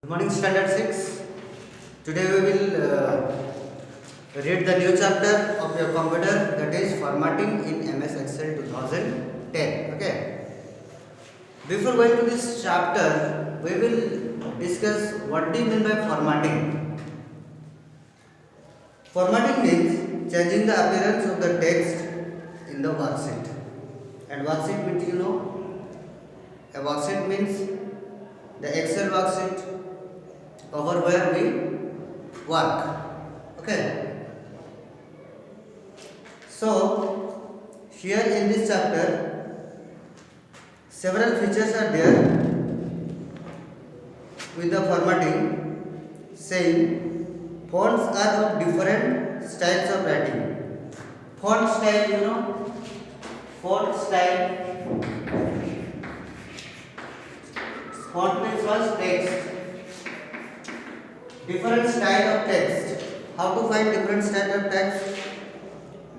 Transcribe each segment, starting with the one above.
Good morning, Standard 6. Today we will read the new chapter of your computer, that is formatting in MS Excel 2010. Okay. Before going to this chapter, we will discuss what do you mean by formatting. Formatting means changing the appearance of the text in the worksheet. And worksheet means a worksheet means the Excel worksheet over where we work. Okay. So here in this chapter, several features are there with the formatting, saying fonts are of different styles of writing. Font style, font style. Font means first text. Different style of text. How to find different style of text?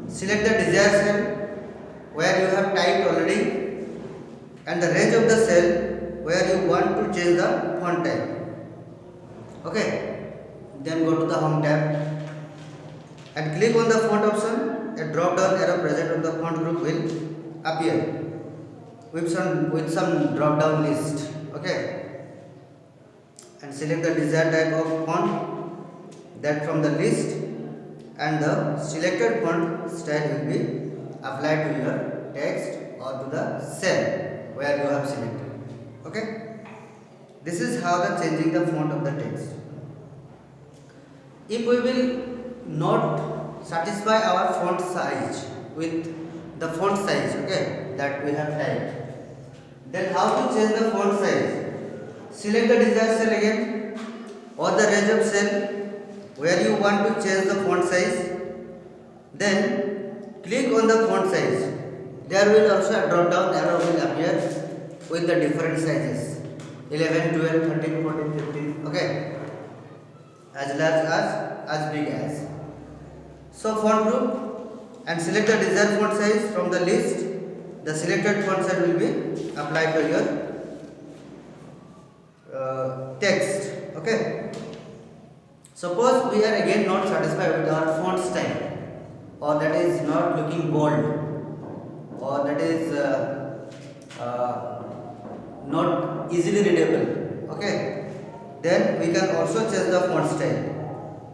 Select the desired cell where you have typed already and the range of the cell where you want to change the font type. Okay. Then go to the home tab and click on the font option. A drop down arrow present on the font group will appear with some drop down list. Okay. And select the desired type of font that from the list, and the selected font style will be applied to your text or to the cell where you have selected. Okay. This is how the changing the font of the text. If we will not satisfy our font size with the font size, okay, that we have typed, then how to change the font size? Select the desired cell again or the range of cell where you want to change the font size. Then click on the font size. There will also a drop down arrow will appear with the different sizes 11, 12, 13, 14, 15. Okay, as large as big as. So font group and select the desired font size from the list. The selected font size will be applied to your text. Okay. Suppose we are again not satisfied with our font style, or that is not looking bold, or that is not easily readable. Okay. Then we can also change the font style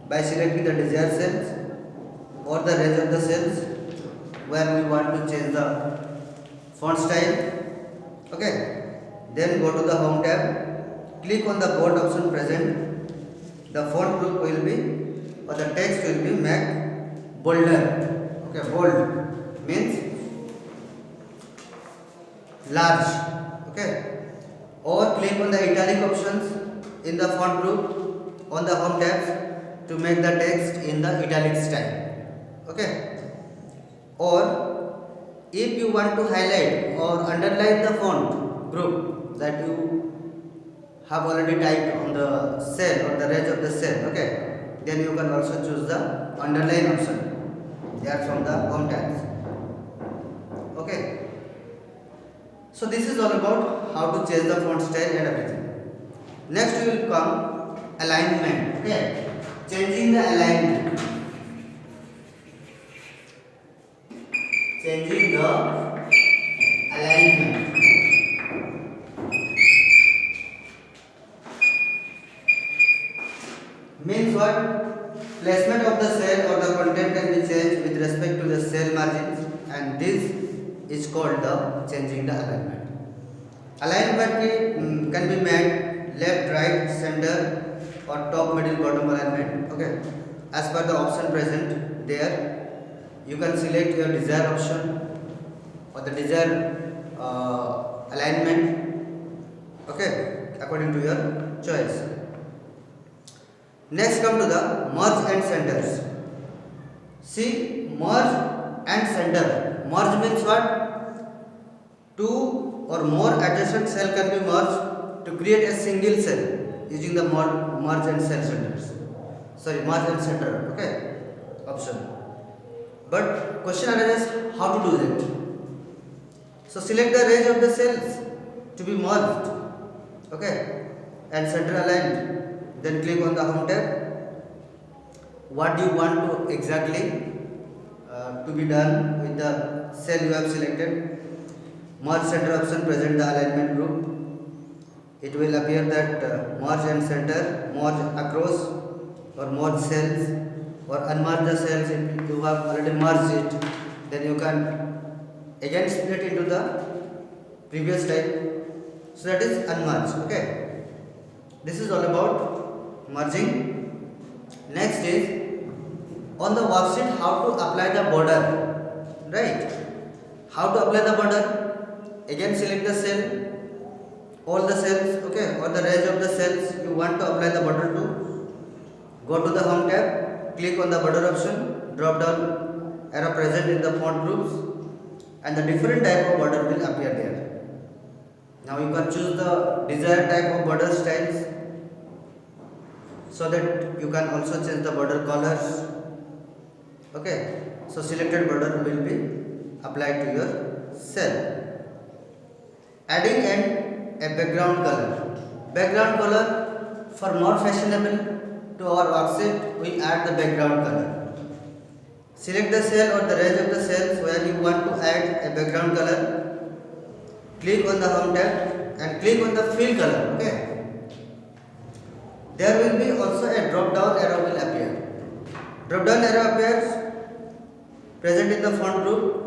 by selecting the desired cells or the range of the cells where we want to change the font style. Okay. Then go to the home tab. Click on the bold option present. The font group will be, or the text will be made bolder. Okay, bold means large. Okay. Or click on the italic options in the font group on the home tabs to make the text in the italic style. Okay. Or if you want to highlight or underline the font group that you have already typed on the cell or the range of the cell, okay, then you can also choose the underline option there from the home tabs. Okay. So this is all about how to change the font style and everything. Next we will come alignment. Okay, changing the alignment. Changing the alignment. Means what? Placement of the cell or the content can be changed with respect to the cell margins, and this is called the changing the alignment. Alignment can be made left, right, center, or top, middle, bottom alignment. Okay. As per the option present there, you can select your desired option or the desired alignment. Okay, according to your choice. Next come to the merge and centers. See, merge and center. Merge means what? Two or more adjacent cell can be merged to create a single cell using the merge and cell centers. Sorry, merge and center. Okay, option. But question arises how to do that. So select the range of the cells to be merged. Okay, and center aligned. then click on the home tab. What do you want to exactly to be done with the cell you have selected? Merge center option present the alignment group. It will appear that merge and center, merge across or merge cells, or unmerge the cells if you have already merged it. Then you can again split into the previous type. So that is unmerge. Okay. This is all about merging. Next is on the worksheet how to apply the border. Right. How to apply the border? Again select the cell, all the cells, okay, or the range of the cells you want to apply the border to. Go to the home tab, click on the border option, drop down arrow present in the font groups, and the different type of border will appear there. Now you can choose the desired type of border styles, so that you can also change the border colors. Okay, so selected border will be applied to your cell. Adding a background color. Background color, for more fashionable to our worksheet, we add the background color. Select the cell or the range of the cells where you want to add a background color. Click on the home tab and click on the fill color. Okay. There will be also a drop down arrow will appear. Drop down arrow appears present in the font group.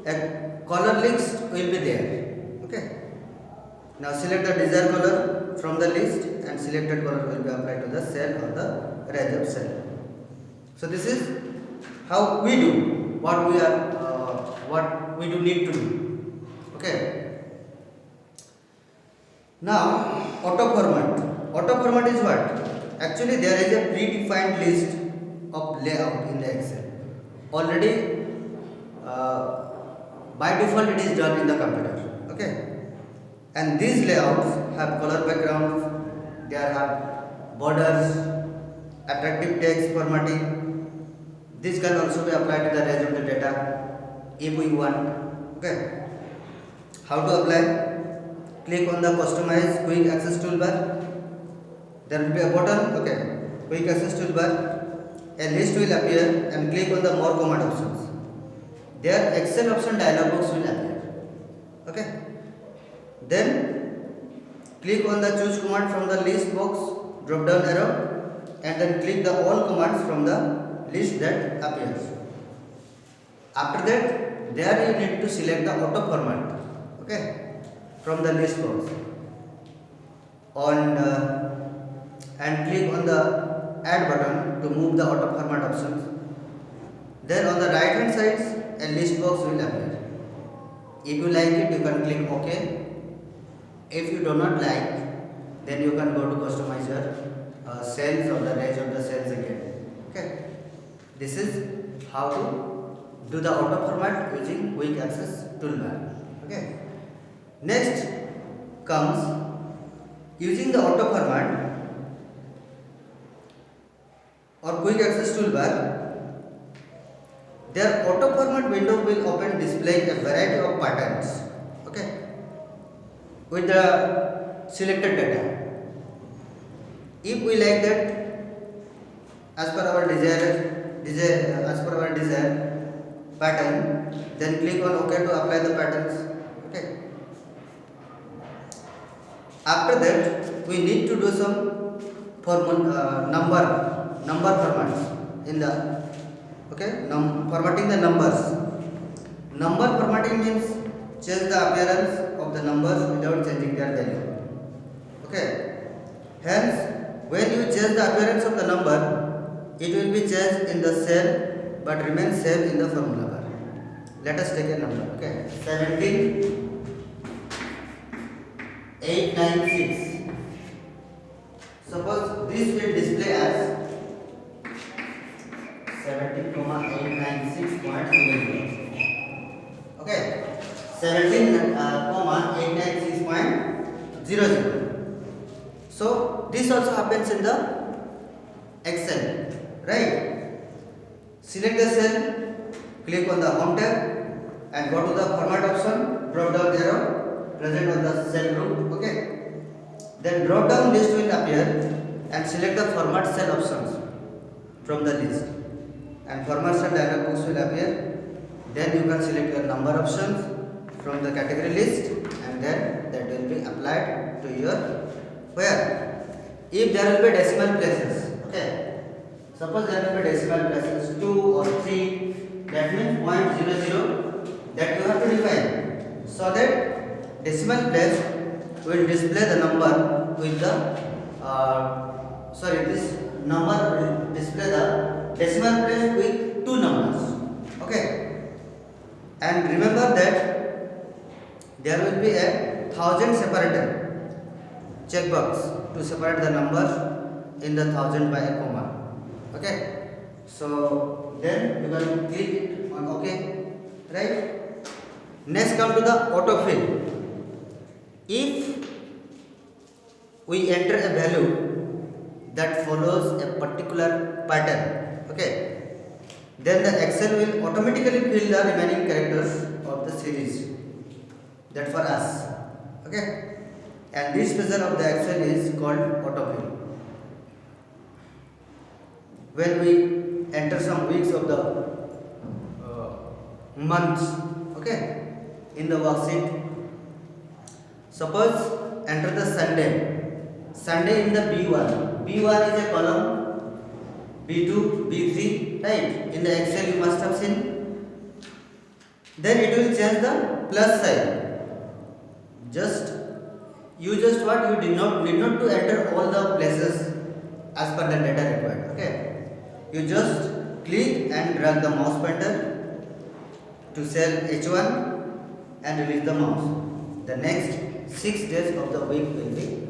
A color list will be there. Okay. Now select the desired color from the list and selected color will be applied to the cell or the range of cell. So this is how we do what we do need to do. Okay. Now auto format. Auto format is what? Actually there is a predefined list of layout in the Excel. Already by default it is done in the computer. Okay. And these layouts have color backgrounds, they have borders, attractive text formatting. This can also be applied to the rest of the data if we want. Okay. How to apply? Click on the customize quick access toolbar. There will be a button, okay, quick access toolbar. A list will appear and click on the more command options. There Excel option dialog box will appear. Okay. Then click on the choose command from the list box, drop down arrow, and then click the all commands from the list that appears. After that, there you need to select the auto format, okay, from the list box, and click on the add button to move the auto format options. Then on the right hand side, a list box will appear. If you like it, you can click OK. If you do not like, then you can go to customize your cells or the range of the cells again. Okay. This is how to do the auto format using quick access toolbar. Okay. Next comes using the auto format or quick access toolbar. Their auto format window will open displaying a variety of patterns. Okay. With the selected data. If we like that, as per our desire pattern, then click on OK to apply the patterns. Okay. After that, we need to do some number formats in the formatting the numbers. Number formatting means change the appearance of the numbers without changing their value. Okay. Hence, when you change the appearance of the number, it will be changed in the cell but remain same in the formula bar. Let us take a number. Okay. 17,896. Suppose this will display as 17,896.00. Okay. 17,896.00. So this also happens in the Excel, right? Select the cell, click on the home tab and go to the format option, drop down arrow present on the cell group. Okay. Then drop down list will appear and select the format cell options from the list, and format cell dialog box will appear. Then you can select your number options from the category list, and then that will be applied to your where. If there will be decimal places, okay, suppose there will be decimal places 2 or 3, that means 0.00, that you have to define, so that decimal place will display the number with the this number will display the decimal place with 2 numbers, okay. And remember that there will be a 1000 separator checkbox to separate the numbers in the 1000 by a comma, okay. So then you can click on OK, right. Next come to the autofill. If we enter a value that follows a particular pattern, okay, then the Excel will automatically fill the remaining characters of the series, that for us, okay. And this feature of the Excel is called autofill. When we enter some weeks of the months, okay, in the worksheet, suppose enter the Sunday in the B1. B1 is a column, B2, B3, right? In the Excel you must have seen. Then it will change the plus sign. You just what you did not to enter all the places as per the data required, okay. You just click and drag the mouse pointer to cell H1 and release the mouse. The next 6 days of the week will be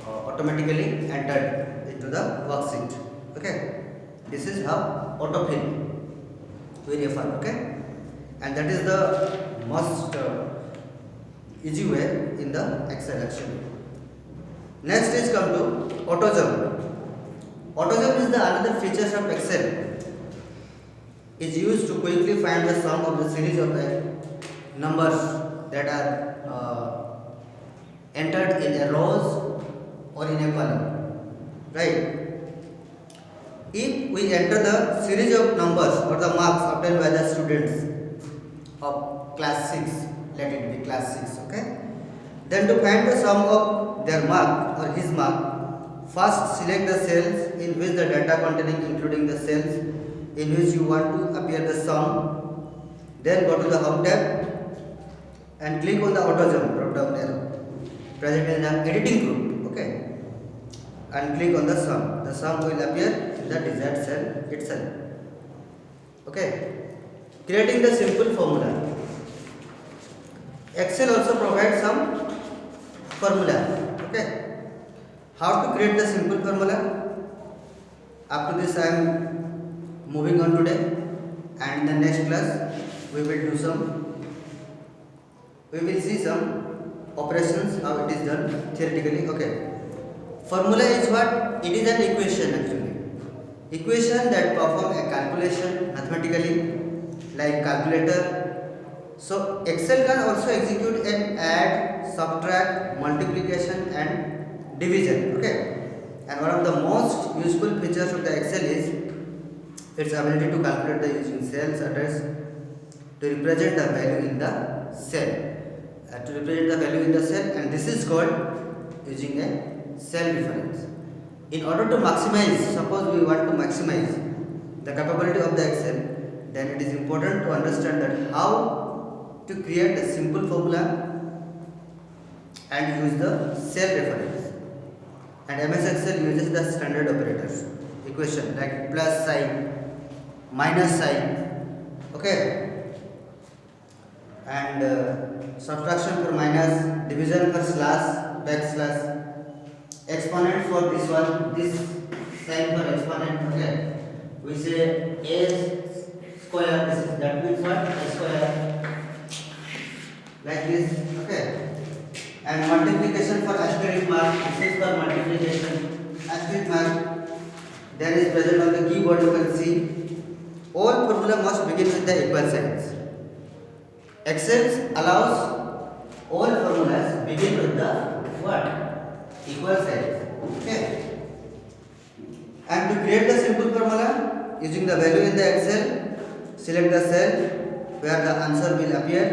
automatically entered into the worksheet, okay. This is how autofill we refer, okay. And that is the most easy way in the Excel actually. Next is come to AutoJump. AutoJump is the another features of Excel. Is used to quickly find the sum of the series of numbers that are entered in a rows or in a column, right. If we enter the series of numbers or the marks obtained by the students of class 6, let it be class 6, okay, then to find the sum of their mark or his mark, first select the cells in which the data containing including the cells in which you want to appear the sum, then go to the Home tab and click on the AutoJump drop down arrow present in the editing group, okay, and click on the sum will appear in the desired cell itself, okay. Creating the simple formula. Excel also provides some formula, okay. How to create the simple formula? After this I am moving on today, and in the next class we will see some operations how it is done theoretically, okay. Formula is what? It is an equation actually. Equation that perform a calculation mathematically like calculator. So Excel can also execute an add, subtract, multiplication and division, okay. And one of the most useful features of the Excel is its ability to calculate the using cells address to represent the value in the cell. And this is called using a cell reference. In order to maximize, suppose we want to maximize the capability of the Excel, then it is important to understand that how to create a simple formula and use the cell reference. And MS Excel uses the standard operators, equation like plus sign, minus sign, okay, and subtraction for minus, division for slash, backslash, exponent for this one, this sign for exponent, okay. We say a square, this is that means what? A square, like this, okay. And multiplication for asterisk mark, this is for multiplication, asterisk mark, there is present on the keyboard, you can see. All formula must begin with the equal signs. Excel allows all formulas begin with the what? Equal signs, okay. And to create the simple formula, using the value in the Excel, select the cell where the answer will appear,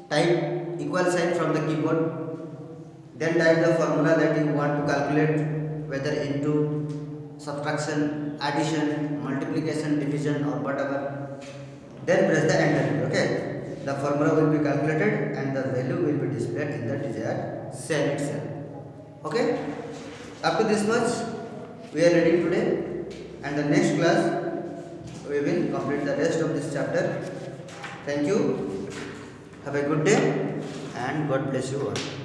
type equal sign from the keyboard, then type the formula that you want to calculate, whether into, subtraction, addition, multiplication, division or whatever. Then press the enter key. Okay, the formula will be calculated and the value will be displayed in the desired cell itself. Okay, up to this much we are reading today, and the next class we will complete the rest of this chapter. Thank you. Have a good day and God bless you all.